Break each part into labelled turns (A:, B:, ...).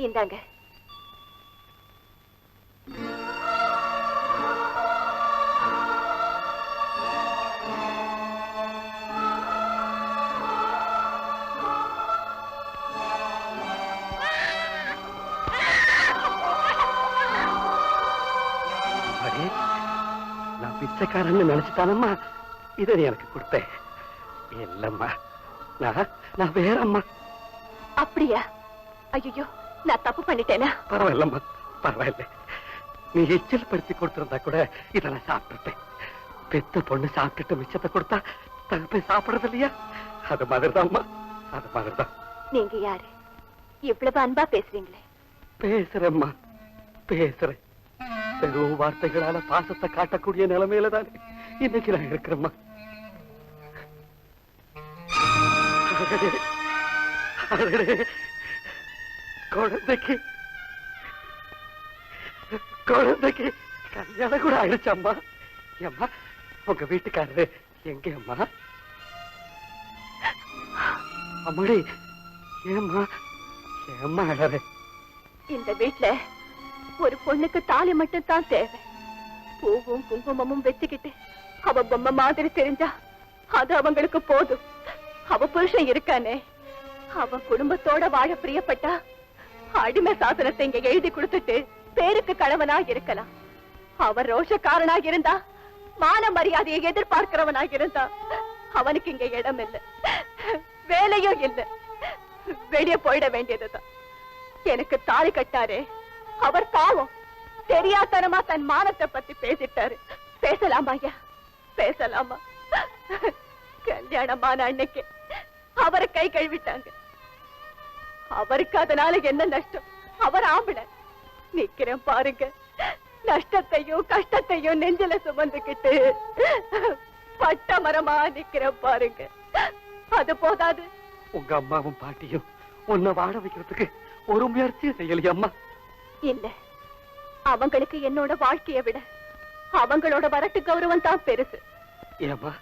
A: இந்தாங்க.
B: நான் பிச்சைக்காரன்னு நினைச்சுட்டானம்மா இதை நீ எனக்கு கொடுத்தேன். இல்லம்மா, நான் வேறம்மா.
A: அப்படியா? ஐயோ, நான் தப்பு பண்ணிட்டேனா?
B: பரவாயில்லம்மா, பரவாயில்ல. நீ எச்சில் படுத்தி கொடுத்திருந்தா கூட இதை நான் சாப்பிட்டுருப்பேன். பெத்த பொண்ணு சாப்பிட்டுட்டு மிச்சத்தை கொடுத்தா தகப்பை சாப்பிடுறது இல்லையா? அது மாதிரிதான்மா, அது மாதிரிதான்.
A: நீங்க யாரு? இவ்வளவு அன்பா பேசுறீங்களே.
B: பேசுறேம்மா, பேசுறேன். வெறும் வார்த்தைகளால பாசத்தை காட்டக்கூடிய நிலைமையில தானே இன்னைக்கு நான் இருக்கிறேம்மா. குழந்தைக்கு கல்யாணம் கூட ஆயிடுச்சம்மா. ஏம்மா, உங்க வீட்டுக்காரரு எங்க அம்மா? அம்மாடி, ஏம்மா ஏம்மா அழற?
A: இந்த வீட்டுல ஒரு பொண்ணுக்கு தாலி மட்டும் தான் தேவை. பூவும் குங்குமமும் வச்சுக்கிட்டு அவ பொம்மை மாதிரி தெரிஞ்சா அது அவங்களுக்கு போதும். அவ புருஷன் இருக்கானே, அவன் குடும்பத்தோட வாழ பிரியப்பட்டா அடிமை சாசனத்தை இங்க எழுதி கொடுத்துட்டு பேருக்கு கணவனா இருக்கலாம். அவன் ரோஷக்காரனா இருந்தா, மான மரியாதையை எதிர்பார்க்கிறவனா இருந்தா அவனுக்கு இங்க இடம் இல்லை, வேலையும் இல்லை. வெளியே போயிட வேண்டியதுதான். எனக்கு தாலி கட்டாரே அவர் பாவம், தெரியாதனமா தன் மானத்தை பத்தி பேசிட்டாரு. பேசலாமா ஐயா, பேசலாமா? கல்யாணமான அன்னைக்கு அவரை கை கழுவிட்டாங்க. அவருக்கு அதனால என்ன நஷ்டம்? அவர் ஆம்பளை. நிக்கிறேன் பாருங்க, நஷ்டத்தையும் கஷ்டத்தையும் நெஞ்சில சுமந்துக்கிட்டு பட்ட மரமா நிக்கிறேன் பாருங்க. அது போதாது,
B: உங்க அம்மாவும் பாட்டியும் உன்னை வாழ வைக்கிறதுக்கு ஒரு முயற்சியும் செய்யலையம்மா?
A: இல்ல, அவங்களுக்கு என்னோட வாழ்க்கையை விட அவங்களோட வரட்டு கௌரவம் தான் பெருசு.
B: ஏம்மா,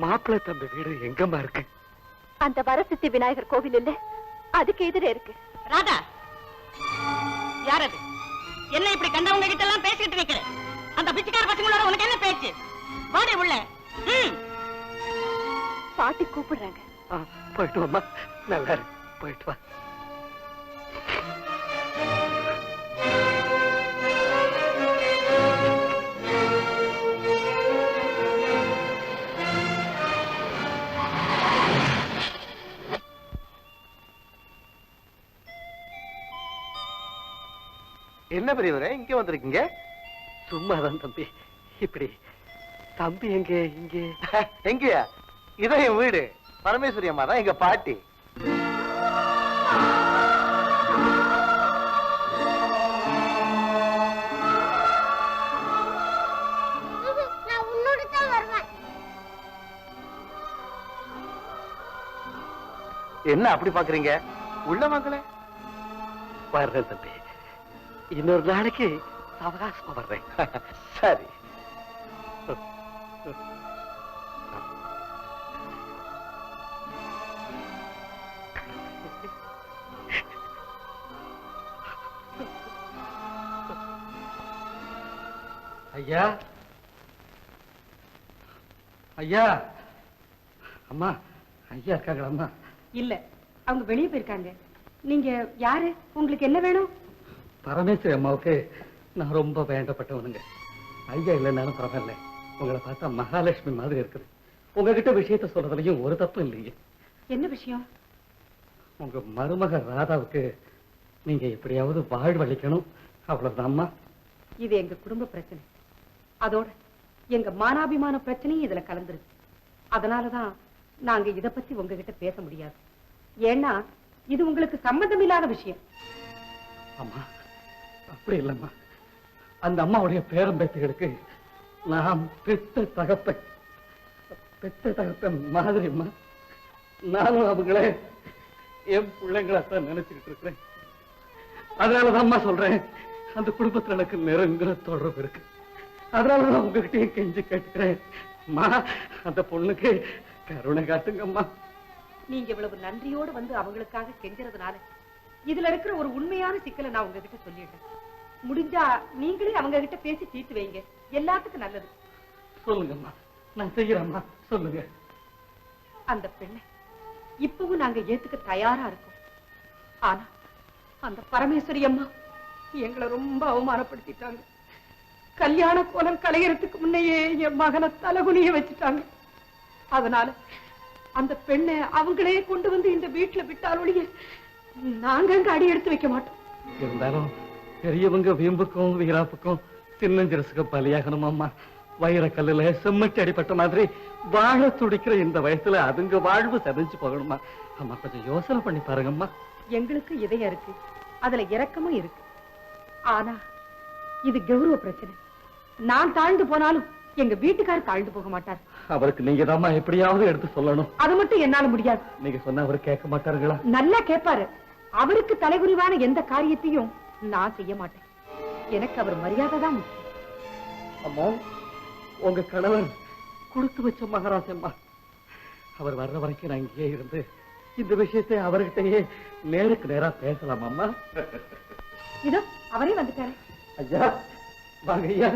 B: மாப்பிள்ளை தம்பி வீடு எங்கம்மா இருக்கு?
A: அந்த வரசித்தி விநாயகர் கோவில் இல்ல, அதுக்கு எதிர இருக்கு.
C: ராதா, யார் அது? என்ன இப்படி கண்டவங்க கிட்ட எல்லாம் பேசிட்டு நிக்கிற? அந்த பிச்சைக்கார பசங்களோட உனக்கு என்ன பேச்சு? வாடி உள்ள.
A: பாட்டி கூப்பிடுறாங்க.
B: போயிட்டு வாம்மா, நல்லா இருக்கு, போயிட்டு வா.
D: என்ன பெரியவரே இங்க வந்திருக்கீங்க?
B: சும்மாதான் தம்பி. இப்படி தம்பி எங்க? இங்கே
D: எங்கயா? இதான் என் வீடு. பரமேஸ்வரி அம்மா தான் எங்க பாட்டி. என்ன அப்படி பாக்குறீங்க? உள்ள வாங்களே.
B: வர்றேன் தம்பி, இன்னொரு நாளைக்கு அவகாசமா வர்றேன்.
D: சரி.
B: ஐயா, ஐயா, அம்மா, ஐயா இருக்காங்களா? அம்மா
C: இல்ல, அவங்க வெளியே போயிருக்காங்க. நீங்க யாரு? உங்களுக்கு என்ன வேணும்?
B: பரமேஸ்வரி அம்மாவுக்கு நான் ரொம்ப வேண்டப்பட்டவனுங்க. ஐயா இல்லைன்னாலும் பரவாயில்ல, உங்களை பார்த்தா மகாலட்சுமி மாதிரி இருக்குது. உங்ககிட்ட விஷயத்த சொல்றதுலயும் ஒரு தப்பு இல்லையே.
C: என்ன விஷயம்?
B: உங்க மருமக ராதாவுக்கு நீங்க எப்படியாவது வாழ்வளிக்கணும், அவ்வளவுதான் அம்மா.
C: இது எங்க குடும்ப பிரச்சனை. அதோட எங்க மானாபிமான பிரச்சனையும் இதுல கலந்துருக்கு. அதனாலதான் நாங்க இத பத்தி உங்ககிட்ட பேச முடியாது. ஏன்னா இது உங்களுக்கு சம்பந்தம் இல்லாத விஷயம்.
B: அம்மா, அப்படி இல்லம்மா. அந்த அம்மாவுடைய பேரம்பேத்திகளுக்கு நான் பெத்த தகப்பன் மாதிரிம்மா. நானும் அவங்கள என் பிள்ளைங்களாத்தான் நினைச்சுக்கிட்டு இருக்கிறேன். அதனாலதான் அம்மா சொல்றேன், அந்த குடும்பத்துல எனக்கு நெருங்கிற தொடர்பு இருக்கு. அதனாலதான் உங்ககிட்டயும் கெஞ்சி கேட்டுக்கிறேன். அம்மா, அந்த பொண்ணுக்கு கருணை காட்டுங்கம்மா.
C: நீங்க இவ்வளவு நன்றியோடு வந்து அவங்களுக்காக கெஞ்சுறதுனால இதுல இருக்கிற ஒரு உண்மையான சிக்கலை நான் உங்ககிட்ட சொல்லிடுறேன். முடிஞ்சா நீங்களே அவங்க கிட்ட பேசி தீர்த்து வைங்க, எல்லாத்துக்கும் நல்லது.
B: சொல்லுங்கம்மா, நான் செய்யறேம்மா, சொல்லுங்க.
C: அந்த பெண்ணை இப்பவும் நாங்க ஏத்துக்க தயாரா இருக்கோம். ஆனா அந்த பரமேஸ்வரி அம்மா எங்களை ரொம்ப அவமானப்படுத்திட்டாங்க. கல்யாண கோலம் கலையறதுக்கு முன்னையே என் மகனை தலகுனிய வச்சுட்டாங்க. அதனால அந்த பெண்ணை அவங்களே கொண்டு வந்து இந்த வீட்டுல விட்டாலொழிய நாங்க அங்க அடி எடுத்து வைக்க மாட்டோம்.
B: இருந்தாலும் பெரியவங்க வீம்புக்கும் வீராப்புக்கும் சின்னஞ்சிரசுக்கு பலியாகணுமாம்மா. வைரக்கல்லுல செம்மட்டி அடிப்பட்ட மாதிரி வாழ துடிக்கிற இந்த வயசுல அதுங்க வாழ்வு செதஞ்சு போகணுமா? அம்மா கொஞ்சம் யோசனை பண்ணி பாருங்கம்மா.
C: எங்களுக்கு இதயம் இருக்கு, அதுல இரக்கமும் இருக்கு. ஆனா இது கௌரவ பிரச்சனை. நான் தாழ்ந்து போனாலும் எங்க வீட்டுக்காரர் தாழ்ந்து போக மாட்டார்.
B: அவருக்கு நீங்க தாம்மா எப்படியாவது எடுத்து சொல்லணும்.
C: அது மட்டும் என்னால முடியாது.
B: நீங்க சொன்னா அவர் கேட்க மாட்டாருங்களா?
C: நல்லா கேட்பாரு. அவருக்கு தலைகுனிவான எந்த காரியத்தையும் நான் செய்ய மாட்டேன். எனக்கு அவர் மரியாதை தான் முக்கியம்.
B: அம்மா, உங்க கணவர் கொடுத்து வச்ச மகாராஜம்மா. அவர் வர்ற வரைக்கும் நான் இங்கேயே இருந்து இந்த விஷயத்தை அவர்கிட்டயே நேருக்கு நேரா பேசலாம். அம்மா,
C: இதோ அவரே வந்துட்டாரு.
B: ஐயா வாங்க ஐயா.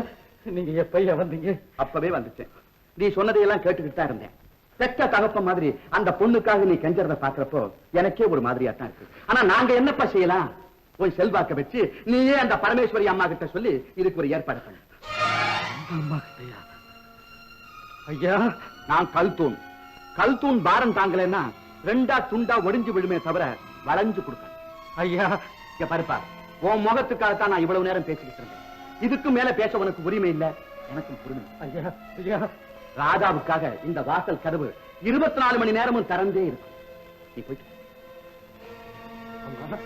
B: நீங்க எப்பயா வந்தீங்க?
E: அப்பவே வந்துட்டேன். நீ சொன்னதையெல்லாம் கேட்டுக்கிட்டு தான் இருந்தேன். பெற்ற தகப்ப மாதிரி அந்த பொண்ணுக்காக நீ கெஞ்சறத பாக்குறப்போ எனக்கே ஒரு மாதிரியா தான் இருக்கு. ஆனா நாங்க என்னப்பா செய்யலாம்? போய் செல்வாக்க வச்சு நீயே அந்த பரமேஸ்வரி அம்மா கிட்ட சொல்லி இதுக்கு ஒரு ஏற்பாடு பண்ணு.
B: அம்மா கிட்டயா? ஐயா,
E: நான் கல்தூன் பாரம் தாங்கலன்னா 2 துண்டா ஒடிஞ்சு விழுமே தவிர வளைஞ்சு கொடுக்க.
B: ஐயா
E: இங்க பாருப்பா, உன் முகத்துக்காகத்தான் நான் இவ்வளவு நேரம் பேசிக்கிட்டு இருந்தேன். இதுக்கு மேல பேச உனக்கு உரிமை இல்ல, எனக்கும் உரிமை.
B: ஐயா ஐயா,
E: ராஜாவுக்காக இந்த வாசல் கதவு 24 மணி நேரமும் திறந்தே இருக்கும். நீ போயிட்டு
B: அம்மா.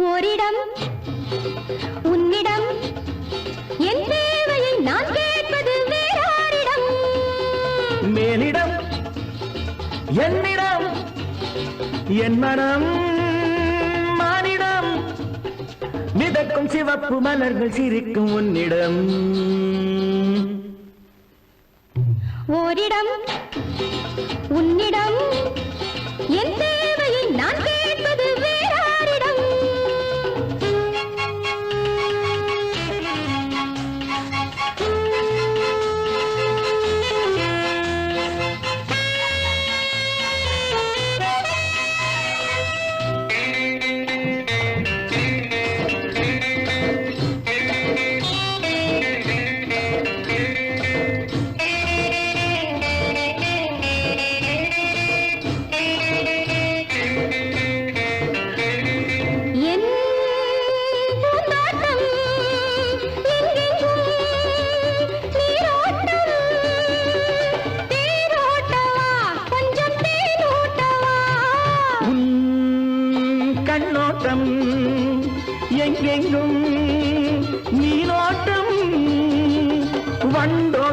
F: ஓரிடம் உன்னிடம் என் தேவையை நான் கேட்பது வேறாரிடம்.
G: மேலிடம் என்னிடம் என் மனம் மானிடம். மிதக்கும் சிவப்பு மலர்கள் சிரிக்கும் உன்னிடம்.
F: ஓரிடம் உன்னிடம் என் தேவையை நான் கேட்பது வேறாரிடம்.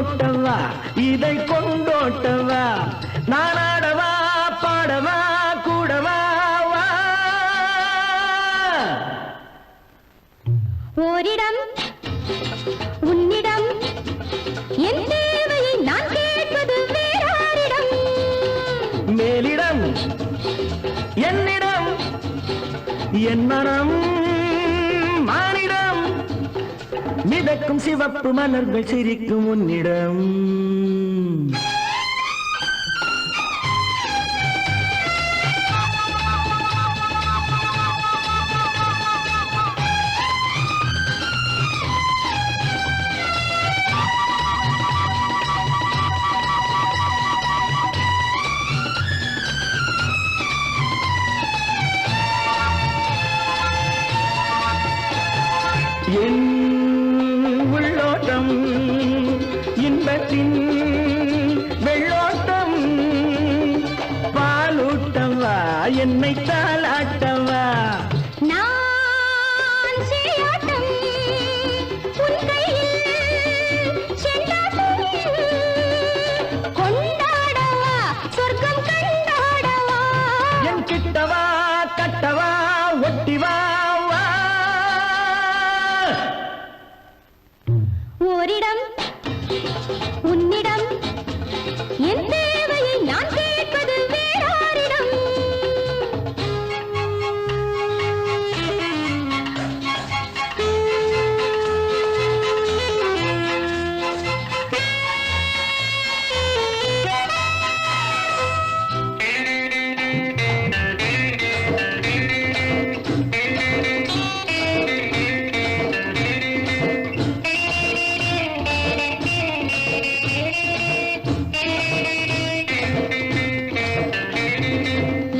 G: பூந்தோட்டவா இதை கொண்டோட்டவா நானாடவா பாடவா கூடவா வா.
F: ஓரிடம் உன்னிடம் என் தேவையை நான் கேட்பது வேறாரிடம்.
G: மேலிடம் என்னிடம் என் மனம் மானிடம் மிதக்கும் சிவப்பு மலர்கள் சிரிக்கும் உன்னிடம். என் உள்ளோட்டம் இன்பத்தின் வெள்ளோட்டம் பாலூட்டவா என்னை தாளாட்டவா.
F: நான் செய்யாட்டம் உன் கையில் செல்லாட்டம் கொண்டாடவா சொர்க்கம் கண்டாடவா.
G: என் கிட்டவா கட்டவா ஒட்டிவா வா.
F: ஓரிடம் உன்னிடம் என் தேவையை நான் கேட்பது வேறாரிடம்.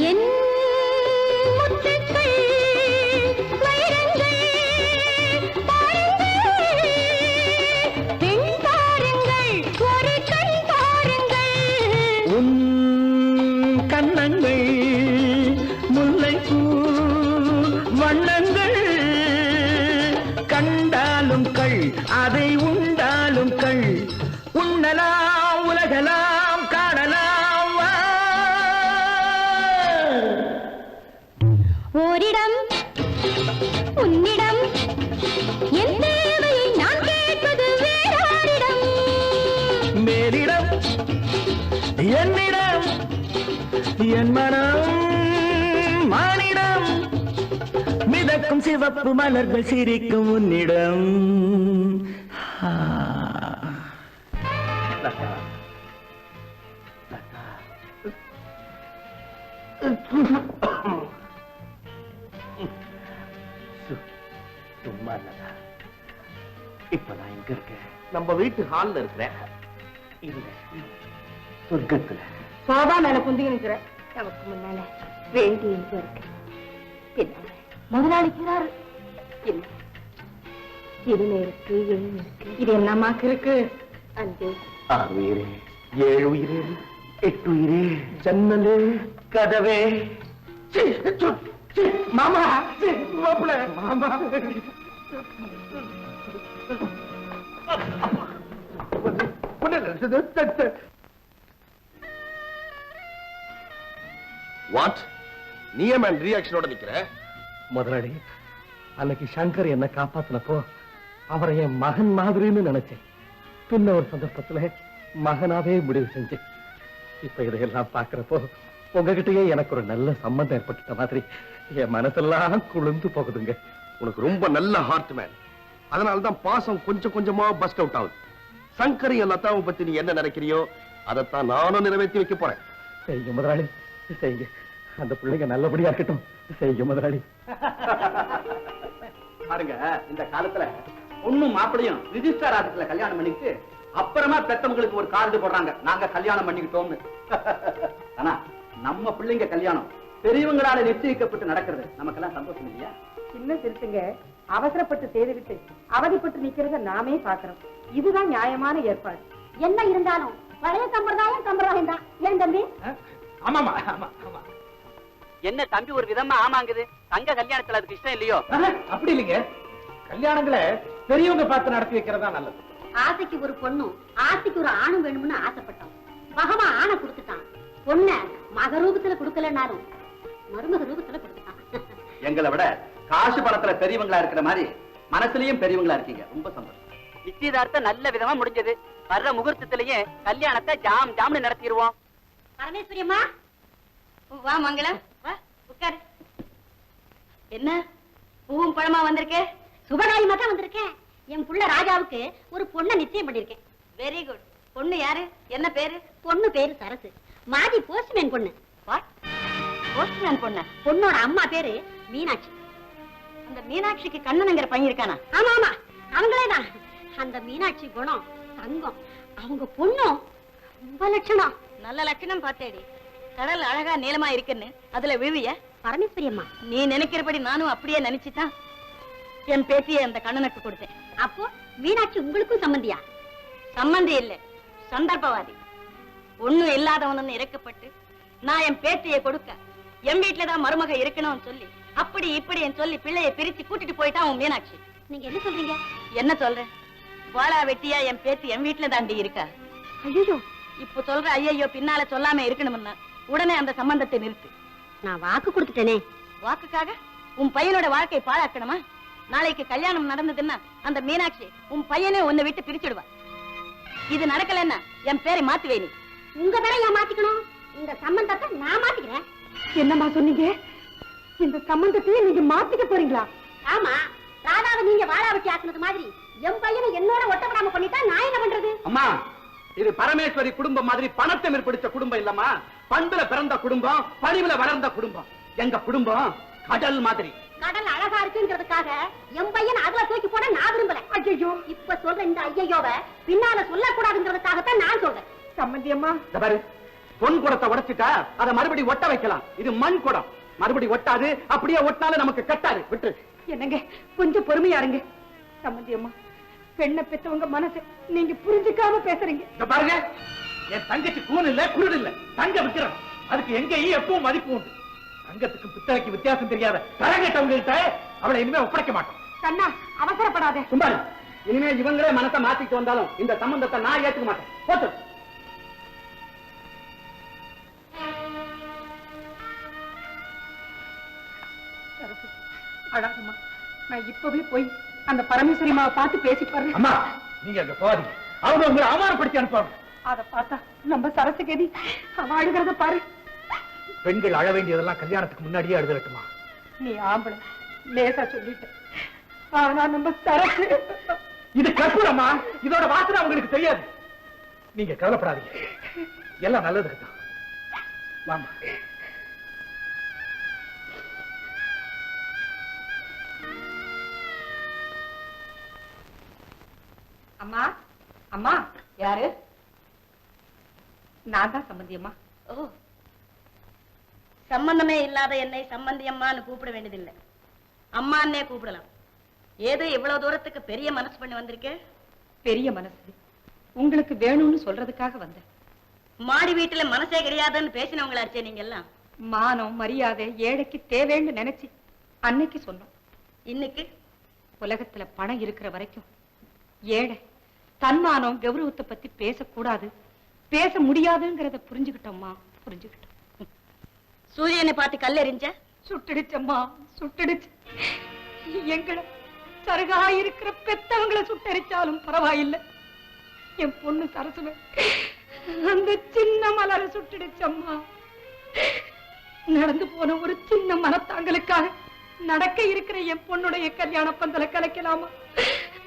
F: என் முத்துக்கள் வைரங்கள் பாருங்கள் பெண் பாருங்கள் ஒரு கண் பாருங்கள்.
G: உன் கண்ணங்கள் முல்லைப்பூ வண்ணங்கள் கண்டாலும் கள் அதை உண்டாலும் கள் உண்ணலாம் உலகலாம் காணலாம் வா.
F: ஓரிடம் உன்னிடம் என் தேவையை நான் கேட்பது வேறாரிடம்.
G: மேலிடம் என்னிடம் என் மனம் மானிடம் மிதக்கும் சிவப்பு மலர்கள் சிரிக்கும் உன்னிடம். ஆ. சும்மா இல்லடா. இப்ப நான் எங்க இருக்கேன்?
D: நம்ம வீட்டு ஹால்ல இருக்கிறேன்.
G: இல்ல, சொர்க்கத்துல.
C: சோபா மேல குந்திங்க நிக்கிற.
A: நமக்கு முன்னால வேண்டி எங்க இருக்கு பின்னால முதலாளிக்கிறாரு இல்ல இருமை இருக்கு எழுமை இருக்கு.
C: இது என்னமாக்கு இருக்கு?
A: 5
G: 6 உயிரே, 7 உயிரே, 8 உயிரே, ஜன்னலே கதவே. மாமா மாப்பிள மாமா.
D: வாட்? நீ ஏன் ரியாக்ஷனோட நிக்கிற?
B: முதலாளி, அன்னைக்கு சங்கர் என்ன காப்பாத்தினப்போ அவரை என் மகன் மாதிரின்னு நினைச்சேன். பின்ன ஒரு சந்தர்ப்பத்துல மகனாவே முடிவு செஞ்சேன். இப்ப இதையெல்லாம் பாக்குறப்போ உங்ககிட்டயே எனக்கு ஒரு நல்ல சம்பந்தம் ஏற்பட்டுட்ட மாதிரி என் மனசெல்லாம் குளிர்ந்து போகுதுங்க.
D: உனக்கு ரொம்ப நல்ல ஹார்ட் மேன். அதனாலதான் பாசம் கொஞ்சம் கொஞ்சமா பஸ்ட் அவுட் ஆகுது. சங்கரையும் லதாவை பத்தி நீ என்ன நினைக்கிறியோ அதைத்தான் நானும் நிறைவேற்றி வைக்க போறேன்.
B: செய்யுங்க முதலாளி, செய்யுங்க. அந்த பிள்ளைங்க நல்லபடியா இருக்கட்டும். செய்யுங்க முதலாளி.
E: பாருங்க, இந்த காலத்துல பொண்ணும் மாப்பிளையும் ரிஜிஸ்டர் ஆபீஸ்ல கல்யாணம் பண்ணிட்டு அப்புறமா பெத்தவங்களுக்கு ஒரு கார்டு போடுறாங்க, நாங்க கல்யாணம் பண்ணிக்கிட்டோம்னு. ஆனா நம்ம பிள்ளைங்க கல்யாணம் பெரியவங்களால நிச்சயிக்கப்பட்டு நடக்கிறது நமக்கெல்லாம் சந்தோஷம் இல்லையா?
C: சின்ன சிறுசுங்க அவசரப்பட்டு செய்துவிட்டு அவதிப்பட்டு நிக்கிறத நாமே பாக்குறோம். இதுதான் நியாயமான ஏற்பாடு.
F: என்ன இருந்தாலும் பழைய சம்பிரதாயம் தான். ஏன் தம்பி?
E: ஆமாமா ஆமா ஆமா.
H: என்ன தம்பி ஒரு விதமா ஆமாங்குது? தங்க கல்யாணத்துல அதுக்கு இஷ்டம் இல்லையோ?
B: அப்படி இல்லைங்க, கல்யாணங்களை பெரியவங்க பார்த்து நடத்தி வைக்கிறதா நல்லது.
F: ஆசைக்கு ஒரு பொண்ணும் ஆசைக்கு ஒரு ஆணும் வேணும்னு ஆசைப்பட்டோம். பகவான் ஆணை கொடுத்துட்டான். பொண்ண மக ரூபத்துல கொடுக்கலனாலும் மருமக ரூபத்துல கொடுத்துட்டான்.
E: எங்களை விட காசு பணத்துல பெரியவங்களா இருக்கிற மாதிரி மனசுலயும் பெரியவங்களா இருக்கீங்க. ரொம்ப சந்தோஷம்.
H: நிச்சயதார்த்தம் நல்ல விதமா முடிஞ்சது. வர்ற முகூர்த்தத்திலேயே கல்யாணத்தை ஜாம் ஜாம்னு நடத்திடுவோம்.
F: பரமேஸ்வரியம்மா வா மங்களம், வா உட்காரு. என்ன பூவும் பழமா வந்திருக்கே? சுபகாரியமா தான் வந்திருக்கேன். என் புள்ள ராஜாவுக்கு ஒரு பொண்ணை நிச்சயம் பண்ணிருக்கேன். Very good. பொண்ணு யாரு? என்ன பேரு? பொண்ணு பேரு சரசு. மாஜி போஸ்ட்மேன் பொண்ணு. போஸ்ட்மேன் பொண்ணு? பொண்ணோட அம்மா பேரு மீனாட்சி. அந்த மீனாட்சிக்கு கண்ணனுங்கிற பையன் இருக்கானா? ஆமா ஆமா, அவங்களேதான். அந்த மீனாட்சி குணம் தங்கம். அவங்க பொண்ணும் ரொம்ப லட்சணம். நல்ல லட்சணம் பார்த்தேடி. கடல் அழகா நீளமா இருக்குன்னு அதுல விழுவிய? பரமேஸ்வரி அம்மா, நீ நினைக்கிறபடி நானும் அப்படியே நினைச்சுதான் என் பேத்தியை அந்த கண்ணனுக்கு கொடுத்தேன். அப்போ மீனாட்சி உங்களுக்கும் சம்பந்தியா? சம்பந்தி இல்ல, சந்தர்ப்பவாதி. ஒண்ணும் இல்லாதவனு இறக்கப்பட்டு நான் என் பேத்தியை கொடுக்க என் வீட்டுலதான் மருமக இருக்கணும்னு சொல்லி அப்படி இப்படி சொல்லி பிள்ளைய பிரிச்சு கூட்டிட்டு போயிட்டான் உன் மீனாட்சி. நீங்க என்ன சொல்றீங்க? என்ன சொல்றேன்? வாழா வெட்டியா என் பேத்தி என் வீட்டுல தாண்டி இருக்கா. ஐயோ, இப்ப சொல்ற ஐயோ பின்னால சொல்லாம இருக்கணும்னா உடனே அந்த சம்பந்தத்தை நிறுத்து. நான் வாக்கு கொடுத்துட்டேனே. வாக்குக்காக உன் பையனோட வாழ்க்கை பாழாக்கணுமா? நாளைக்கு கல்யாணம் நடந்ததுன்னா அந்த மீனாட்சி உன் பையனே உன்னை விட்டு பிரிச்சுடுவா. இது நடக்கலன்னா என் பேரை மாத்துவே. நீ உங்க பேரை ஏன் மாத்திக்கணும்? இந்த சம்பந்தத்தை நான் மாத்திக்கிறேன்.
C: என்னம்மா சொன்னீங்க? இந்த சம்பந்தத்தையே நீங்க மாத்திக்க போறீங்களா?
F: ஆமா, ராதாவை நீங்க வாழாவட்டி ஆக்குனது மாதிரி என் பையனை என்னோட ஒட்டப்படாம பண்ணிட்டா நான் என்ன பண்றது?
E: அம்மா, இது பரமேஸ்வரி குடும்பம் மாதிரி பணத்தை மேற்படுத்த குடும்பம் இல்லம்மா. பண்புல பிறந்த குடும்பம், பணிவுல வளர்ந்த குடும்பம். எங்க குடும்பம் கடல் மாதிரி.
F: கடல் அழகா இருக்குங்கிறதுக்காக என் பையன் அதுல தூக்கி போட நான் விரும்பல. ஐயோ, இப்ப சொல்ற இந்த ஐயோவ பின்னால சொல்லக்கூடாதுங்கிறதுக்காகத்தான் நான் சொல்றேன்.
C: சம்பந்தி அம்மா,
E: பாரு, பொன் குடத்தை உடைச்சிட்டா அதை மறுபடியும் ஒட்ட வைக்கலாம். இது மண் குடம், மறுபடியும் ஒட்டாது. அப்படியே ஒட்டினாலும் நமக்கு கட்டாது. விட்டு
C: என்னங்க, கொஞ்சம் பொறுமையா இருங்க. சம்பந்தி அம்மா, பெண்ணை பெற்றவங்க மனசு நீங்க புரிஞ்சுக்காம பேசுறீங்க.
E: பாருங்க, என் தங்கச்சி கூன் இல்ல, குருடு இல்ல, தங்க விக்கிறோம். அதுக்கு எங்கேயும் எப்பவும் மதிப்பு உண்டு. தங்கத்துக்கு பித்தளைக்கு வித்தியாசம் தெரியாத கரங்கட்டவங்க கிட்ட அவளை இனிமே ஒப்படைக்க மாட்டோம்.
C: கண்ணா, அவசரப்படாத.
E: சும்மாரு, இனிமே இவங்களே மனத்தை மாத்திட்டு வந்தாலும் இந்த சம்பந்தத்தை நான் ஏத்துக்க மாட்டேன். போட்டு
C: அழாதம்மா, நான் இப்பவே போய் அந்த பரமேஸ்வரி அம்மாவை பார்த்து பேசி பாருங்க.
E: அம்மா, நீங்க அங்க போகாதீங்க. அவங்க உங்களை அவமானப்படுத்தி அனுப்புவாங்க.
C: அத பார்த்தா நம்ம சரசுகேதி அவ அழுகிறத பாரு.
E: பெண்கள் அழ வேண்டியதெல்லாம் கல்யாணத்துக்கு முன்னாடியே அழுதட்டுமா?
C: நீ ஆம்பளை, லேசா சொல்லிட்ட. ஆனா நம்ம சரசு
E: இது கற்பூரமா? இதோட வாசனை அவங்களுக்கு தெரியாது. நீங்க கவலைப்படாதீங்க, எல்லாம் நல்லதுக்கு தான். வாமா.
C: அம்மா, அம்மா. யாரு? நான் தான் சம்பந்தி அம்மா.
F: ஓ, சம்பந்தமே இல்லாத என்னை சம்பந்தி அம்மான்னு கூப்பிட வேண்டியதில்லை, அம்மான்னே கூப்பிடலாம். ஏதோ இவ்வளவு தூரத்துக்கு பெரிய மனசு பண்ணி வந்திருக்கேன்.
C: பெரிய மனசு உங்களுக்கு வேணும்னு சொல்றதுக்காக வந்தேன்.
F: மாடி வீட்டுல மனசே கிடையாதுன்னு பேசினவங்களாச்சே நீங்க எல்லாம்.
C: மானம் மரியாதை ஏழைக்கு தேவைன்னு நினைச்சு அன்னைக்கு சொன்னோம்.
F: இன்னைக்கு
C: உலகத்துல பணம் இருக்கிற வரைக்கும் ஏழை தன்மானம் கௌரவத்தை பத்தி பேசக்கூடாது, பேச முடியாதுங்கிறத புரிஞ்சுக்கிட்டோம்மா, புரிஞ்சுக்கிட்டோம்.
F: சூரியனை பார்த்து கல்லெறிஞ்ச?
C: சுட்டுடுச்சம்மா, சுட்டுடுச்சு. எங்களை சருகா இருக்கிற பெத்தவங்களை சுட்டரிச்சாலும் பரவாயில்லை. என் பொண்ணு சரசுவ அந்த சின்ன மலரை சுட்டுடுச்சம்மா. நடந்து போன ஒரு சின்ன மனத்தாங்களுக்காக நடக்க இருக்கிற என் பொண்ணுடைய கல்யாண பந்தலை கலைக்கலாமா?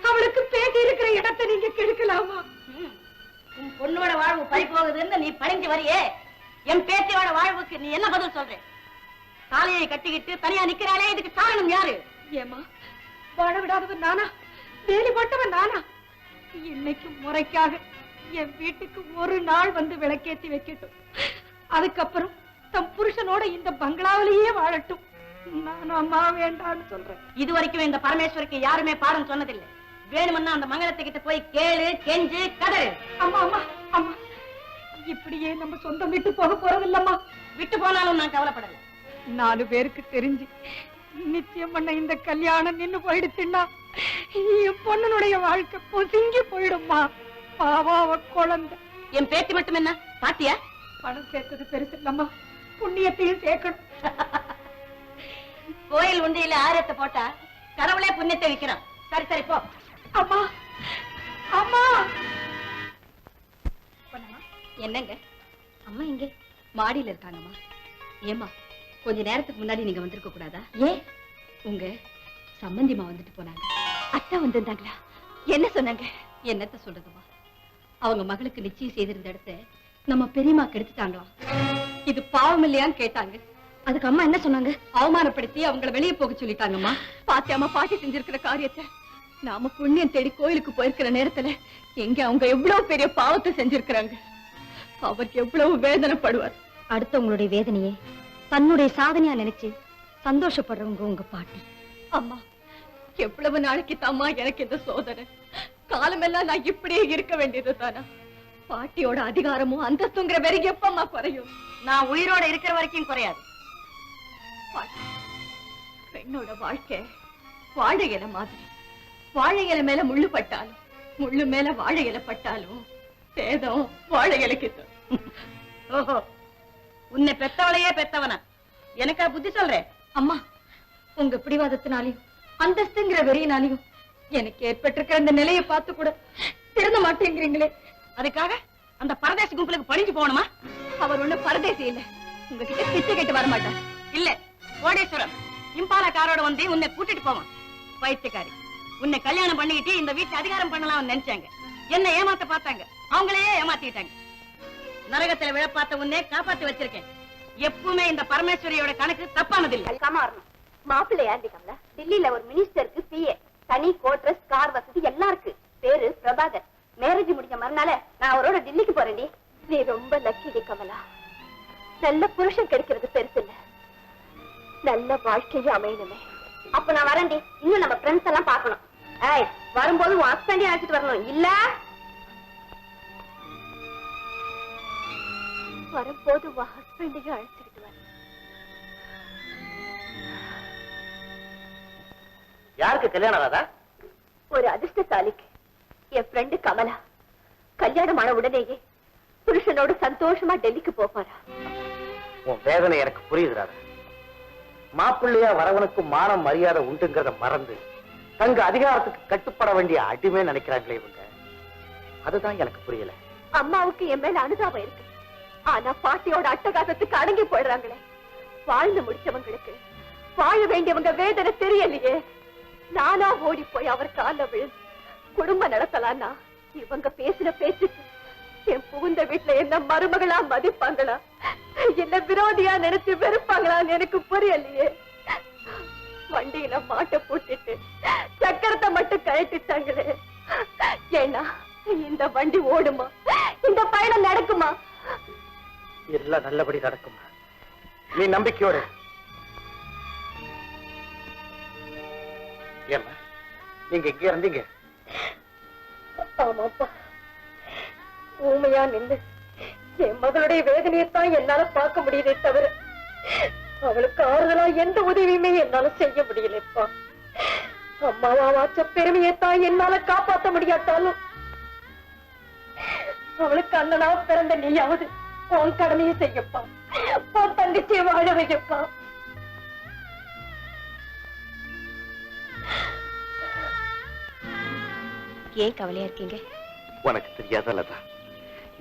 C: அவளுக்கு பேட்டி இருக்கிற இடத்தை நீங்க கெடுக்கலாமா?
F: உன் பொண்ணோட வாழ்வு பறி போகுதுன்னு நீ பறிஞ்சு வரியே, என் பேத்தியோட வாழ்வுக்கு நீ என்ன பதில் சொல்ற? தாலியை கட்டிக்கிட்டு தனியா நிக்கிறாளே, இதுக்கு காரணம் யாரு?
C: ஏமா, வாழ விடாதவன் நானா? வேலி போட்டவன் நானா? இன்னைக்கு முறைக்காக என் வீட்டுக்கு ஒரு நாள் வந்து விளக்கேத்தி வைக்கட்டும். அதுக்கப்புறம் தம் புருஷனோட இந்த பங்களாவிலேயே வாழட்டும். நானும் அம்மா வேண்டான்னு சொல்றேன்.
F: இது வரைக்கும் இந்த பரமேஸ்வருக்கு யாருமே பாடம் சொன்னதில்லை. வேணும்னா அந்த மங்களத்துக்கிட்ட போய் கேளு, கெஞ்சு, கதறு.
C: அம்மா அம்மா அம்மா, இப்படியே நம்ம சொந்தம் விட்டு போக போறதில்லம்மா.
F: விட்டு போனாலும் நான் கவலைப்படல.
C: 4 பேருக்கு தெரிஞ்சு நிச்சயம் பண்ண இந்த கல்யாணம் நின்னு போயிடுச்சுன்னா என் பொண்ணுடைய வாழ்க்கை பொசுங்கி போயிடும்மா. பாவம் அவ குழந்தை.
F: என் பேத்தி மட்டும் என்ன பாத்தியா?
C: பணம் சேர்த்தது பெருசு இல்லம்மா, புண்ணியத்தையும் சேர்க்கணும்.
F: கோயில் உண்டியில ஆயிரத்தை போட்டா கடவுளே புண்ணியத்தை விக்கிறான். சரி சரி போ.
C: அம்மா அம்மா.
F: என்னங்க அம்மா இங்க மாடியில இருக்காங்கம்மா. ஏமா கொஞ்ச நேரத்துக்கு முன்னாடி நீங்க வந்திருக்க கூடாதா? ஏன்? உங்க சம்பந்திமா வந்துட்டு போனாங்க.
A: அத்தை வந்திருந்தாங்களா? என்ன சொன்னாங்க?
F: என்னத்த சொல்றதுமா, அவங்க மகளுக்கு நிச்சயம் செய்திருந்த இடத்த நம்ம பெரியம்மா கெடுத்துட்டாங்களாம். இது பாவம் இல்லையான்னு கேட்டாங்க. அதுக்கு அம்மா என்ன சொன்னாங்க? அவமானப்படுத்தி அவங்கள வெளியே போக சொல்லிட்டாங்கம்மா.
A: பாத்தியாமா பாட்டி செஞ்சிருக்கிற காரியத்தை? நாம புண்ணியம் தேடி கோயிலுக்கு போயிருக்கிற நேரத்துல எங்க அவங்க எவ்வளவு பெரிய பாவத்தை செஞ்சிருக்கிறாங்க. அவருக்கு எவ்வளவு வேதனைப்படுவார்.
F: அடுத்தவங்களுடைய வேதனையே தன்னுடைய சாதனையா நினைச்சு சந்தோஷப்படுறவங்க உங்க பாட்டி.
A: அம்மா எவ்வளவு நாளைக்கு தாம்மா எனக்கு இந்த சோதனை? காலமெல்லாம் நான் இப்படியே இருக்க வேண்டியது தானா? பாட்டியோட அதிகாரமும் அந்தஸ்துங்கிற வேற எப்பமா குறையும்?
F: நான் உயிரோட இருக்கிற வரைக்கும் குறையாது.
A: பாட்டி, பெண்ணோட வாழ்க்கை வாழை இலை மாதிரி. வாழை இலை மேல முள்ளு பட்டாலும், முள்ளு மேல வாழை இலை பட்டாலும் சேதம் வாழை இலைக்கு தான்.
F: ஓஹோ, உன்னை பெத்தவளையே பெத்தவனா? எனக்கா புத்தி சொல்றேன்?
A: அம்மா, உங்க பிடிவாதத்தினாலையும் அந்தஸ்துங்கிற வெறியினாலையும் எனக்கு ஏற்பட்டிருக்கிற அந்த நிலையை பார்த்து கூட திருந்த மாட்டேங்கிறீங்களே.
F: அதுக்காக அந்த பரதேசி கும்பலுக்கு பணிஞ்சு போகணுமா?
A: அவர் ஒண்ணு பரதேசி இல்ல, உங்ககிட்ட பிச்சை கேட்டு வர மாட்டார்.
F: இல்ல, கோடீஸ்வரன் இம்பாலா காரோட வந்து உன்னை கூட்டிட்டு போவான். பைத்தியக்காரி, உன்னை கல்யாணம் பண்ணிக்கிட்டு இந்த வீட்டு அதிகாரம் பண்ணலாம் நினைச்சாங்க. என்ன ஏமாத்த பார்த்தாங்க, அவங்களையே ஏமாத்திட்டாங்க. நரகத்துல விழ பார்த்த உன்னை காப்பாத்தி வச்சிருக்கேன். எப்பவுமே இந்த பரமேஸ்வரியோட கணக்கு தப்பானதில்லை.
A: மாப்பிள்ளை யாருடி கமலா? டில்லியில ஒரு மினிஸ்டருக்கு பிஏ, தனி கோட்ரஸ், கார் வசதி எல்லாம் இருக்கு. பேரு பிரபாகர். மேரேஜ் முடிஞ்ச மறுநாள நான் அவரோட டில்லிக்கு போறேன்டி. நீ ரொம்ப லக்கிடி கமலா. நல்ல புருஷன் கிடைக்கிறது பெருசு இல்ல, நல்ல வாழ்க்கையும் அமையணுமே.
F: அப்ப நான் வரேன்டி. இன்னும் நம்ம ஃப்ரெண்ட்ஸ் எல்லாம் பார்க்கணும். ஏய், வரும்போது உன் ஹஸ்பண்டையும் அழைச்சிட்டு வரணும். இல்ல
A: வரும்போது உன் ஹஸ்பண்டையும் அழைச்சுக்கிட்டு வர.
G: யாருக்கு கல்யாணம் ஆகாதா?
A: ஒரு அதிர்ஷ்டசாலிக்கு. என் ஃப்ரெண்டு கமலா கல்யாணம் ஆன உடனேயே புருஷனோடு சந்தோஷமா டெல்லிக்கு போப்பாரா.
G: உன் வேதனை எனக்கு புரியுது ராதா. மாப்பிள்ளையா வரவனுக்கும் மானம் மரியாதை உண்டுங்கிறத மறந்து தங்க அதிகாரத்துக்கு கட்டுப்பட வேண்டிய அடிமை நினைக்கிறாங்களே இவங்க. அதுதான் எனக்கு புரியல.
A: அம்மாவுக்கு என் மேல அனுதாபம் இருக்கு, ஆனா பாட்டியோட அட்டகாசத்துக்கு அடங்கி போயிடுறாங்களே. வாழ்ந்து முடிச்சவங்களுக்கு வாழ வேண்டியவங்க வேதனை தெரியலையே. நானா ஓடி போய் அவர் கால விழுந்து குடும்பம் நடத்தலான்னா இவங்க பேசின பேச்சுக்கு என் புகுந்த வீட்டுல என்ன மருமகளா மதிப்பாங்களா, என்ன விரோதியா நினைச்சு வெறுப்பாங்களான்னு எனக்கு புரியலையே. வண்டியில மாட்டை பூட்டிட்டு சக்கரத்தை மட்டும் கழட்டிட்டாங்களே. ஏன்னா இந்த வண்டி ஓடுமா? இந்த பயணம் நடக்குமா?
G: எல்லாம் நல்லபடி நடக்குமா? நீ நம்பிக்கையோடு. ஏம்மா, நீங்க எங்க இருந்தீங்க?
A: ஆமாப்பா, ஊமையா நின்று என் மகளுடைய வேதனையைத்தான் என்னால பார்க்க முடியலே தவிர அவளுக்கு ஆறுதலா எந்த உதவியுமே என்னால செய்ய முடியலப்பா. அம்மாவா வாச்ச பெருமையைத்தான் என்னால காப்பாற்ற முடியாட்டாலும் அவளுக்கு அண்ணனா பிறந்த நீயாவது உன் கடமையை செய்யப்பா. உன் தங்கச்சியை வாழ வைக்கப்பா.
F: ஏன் கவலையா இருக்கீங்க?
G: உனக்கு தெரியாத லதா,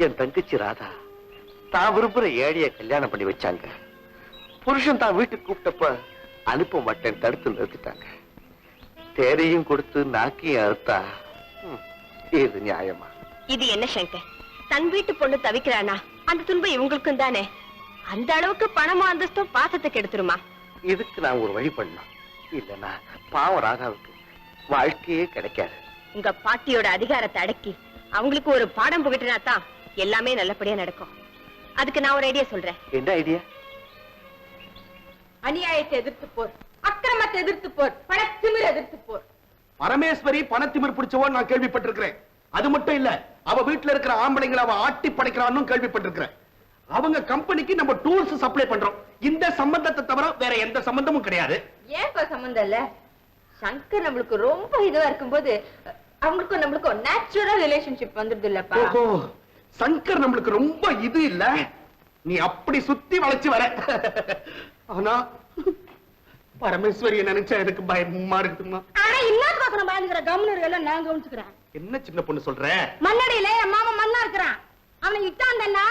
G: என் தங்கச்சி ராதா தான் விரும்புற ஏழைய கல்யாணம் பண்ணி வச்சாங்க. புருஷன் தான் வீட்டுக்கு கூப்பிட்டப்ப அனுப்ப மாட்டேன் தடுத்து நிறுத்திட்டாங்க. தேரையும் கொடுத்து நாக்கையும் அறுத்தா இது நியாயமா?
F: இது என்ன சங்கர், தன் வீட்டு பொண்ணு தவிக்கிறானா? அந்த துன்பம் இவங்களுக்கும் தானே. அந்த அளவுக்கு பணமும் அந்தஸ்தும் பாசத்துக்கு எடுத்துருமா?
G: இதுக்கு நான் ஒரு வழி பண்ணலாம். இல்லன்னா பாவம் ராதாவுக்கு வாழ்க்கையே கிடைக்காது.
F: உங்க பாட்டியோட அதிகாரத்தை அடக்கி அவங்களுக்கு ஒரு பாடம் புகட்டினா தான் எல்லாமே நல்லபடியா நடக்கும். அதுக்கு நான் ஒரு ஐடியா சொல்றேன்.
G: என்ன ஐடியா?
C: அநியாயத்தை எதிர்த்து போர், அக்கிரமத்தை எதிர்த்து போர், பணத்திமிர் எதிர்த்து போர்.
D: பரமேஸ்வரி பணத்திமிர் பிடிச்சவோ நான் கேள்விப்பட்டிருக்கிறேன். அது மட்டும் இல்ல, அவ வீட்டுல இருக்கிற ஆம்பளைங்களை அவ ஆட்டி படைக்கிறான்னு கேள்விப்பட்டிருக்கிறேன். அவங்க கம்பெனிக்கு நம்ம டூல்ஸ் சப்ளை பண்றோம். இந்த சம்பந்தத்தை தவிர வேற எந்த சம்பந்தமும் கிடையாது.
C: ஏன் சம்பந்தம் இல்ல?
A: சங்கர் நம்மளுக்கு ரொம்ப இதுவா இருக்கும்போது அவங்களுக்கும் நம்மளுக்கும் நேச்சுரல் ரிலேஷன்ஷிப் வந்துடுது இல்லப்பா.
D: ஓஹோ, சங்கர் நம்மளுக்கு ரொம்ப இது இல்ல, நீ அப்படி சுத்தி வளைச்சு வர. ஆனா பரமேஸ்வரிய நினைச்சா எனக்கு பயமா இருக்குமா.
F: ஆனா இன்னும் பாக்கணும் பயந்துக்கிற கவர்னர் எல்லாம் நான் கவனிச்சுக்கிறேன்.
D: என்ன சின்ன பொண்ணு சொல்ற?
F: மண்ணடியில என் மாமா மண்ணா இருக்கிறான். அவனை இட்டாந்தன்னா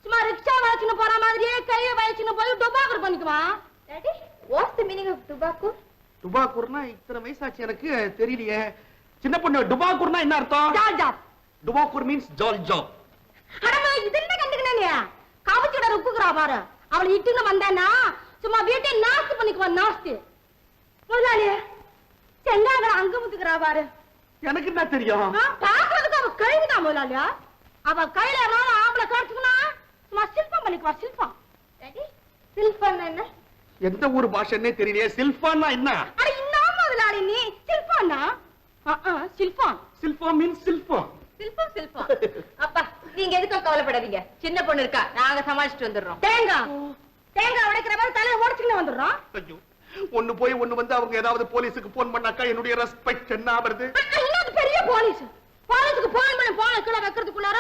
F: சும்மா ரிக்ஷா வளைச்சுன்னு போற மாதிரியே கையை வளைச்சுன்னு போய் டுபாக்கூர் பண்ணிக்குவான்.
A: Daddy, what's the meaning of டுபாக்கூர்?
D: டுபாக்கூர்னா இத்தனை வயசாச்சு எனக்கு தெரியலையே. சின்ன பொண்ணு, டுபாக்கூர்னா என்ன அர்த்தம்?
F: ஜால் ஜாப்.
D: டுபாக்கூர் மீன்ஸ் ஜால் ஜாப்.
F: அடமா இது என்ன கண்டுக்கனே? கவுச்சிட ருக்குறா பாரு. அவளை இட்டுன்னு வந்தானா சும்மா வீட்டை நாஸ்தி பண்ணிக்குவான். நாஸ்தி முதலாளி செங்காங்கட அங்க முத்துக்கிறா பாரு.
D: எனக்கு என்ன தெரியும்?
F: பாக்குறதுக்கு அவ கழுவிதான் முதலாளியா. அவ கையில எவ்வளவு ஆம்பளை காட்டுக்குனா சும்மா சில்பம் பண்ணிக்குவா. சில்பம்.
A: டாடி, சில்பான்னா என்ன?
D: எந்த ஊர் பாஷைன்னே தெரியலையே. சில்பான்னா என்ன?
F: அட இன்னும் முதலாளி நீ சில்பான்னா சில்பான்.
D: சில்பா மீன்ஸ் சில்பம்.
A: சில்பம் சில்பம். அப்பா நீங்க எதுக்கும் கவலைப்படாதீங்க, சின்ன பொண்ணு இருக்கா, நாங்க சமாளிச்சுட்டு வந்துடுறோம்.
F: தேங்காய் உடைக்கிற மாதிரி தலையை உடைச்சுக்கிட்டு வந்துடுறோம்.
D: ஐயோ, ஒண்ணு போய் ஒண்ணு வந்து அவங்க ஏதாவது போலீஸுக்கு போன் பண்ணாக்கா என்னுடைய ரெஸ்பெக்ட் என்ன ஆவறது?
F: இன்னொரு பெரிய போலீஸ். போலீஸுக்கு போன் பண்ணி போன கீழே வைக்கிறதுக்குள்ளார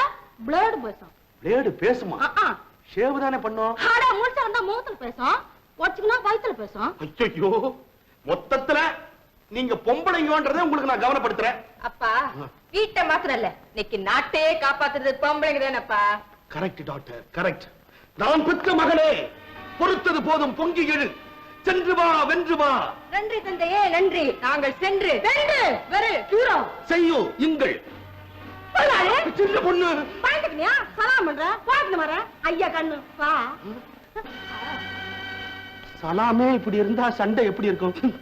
F: பிளேடு பேசும்.
D: பிளேடு பேசுமா? ஷேவ் தானே பண்ணோம்.
F: அட முழுசா இருந்தா முகத்துல பேசும், உடைச்சுக்கினா வயித்துல பேசும்.
D: ஐயோ, மொத்தத்துல நீங்க பொம்பளைங்கன்றதை உங்களுக்கு நான் கவனப்படுத்துறேன்.
A: அப்பா வீட்டை மாத்திரம் இல்ல, இன்னைக்கு நாட்டையே காப்பாத்துறது பொம்பளைங்க தானப்பா.
D: Correct doctor, correct. நான் பெற்ற மகளே, பொறுத்தது போதும், பொங்கி எழு, சென்று வா, வென்று வா.
A: நன்றி தந்தையே நன்றி, நாங்கள் சென்று
F: வென்று வெறு ஹீரோ
D: செய்யோ இங்கள். சின்ன பொண்ணு
F: பாத்துக்கினியா? சலாம் பண்ற பாத்து வர ஐயா கண்ணு வா.
D: சலாமே இப்படி இருந்தா சண்டை எப்படி இருக்கும்?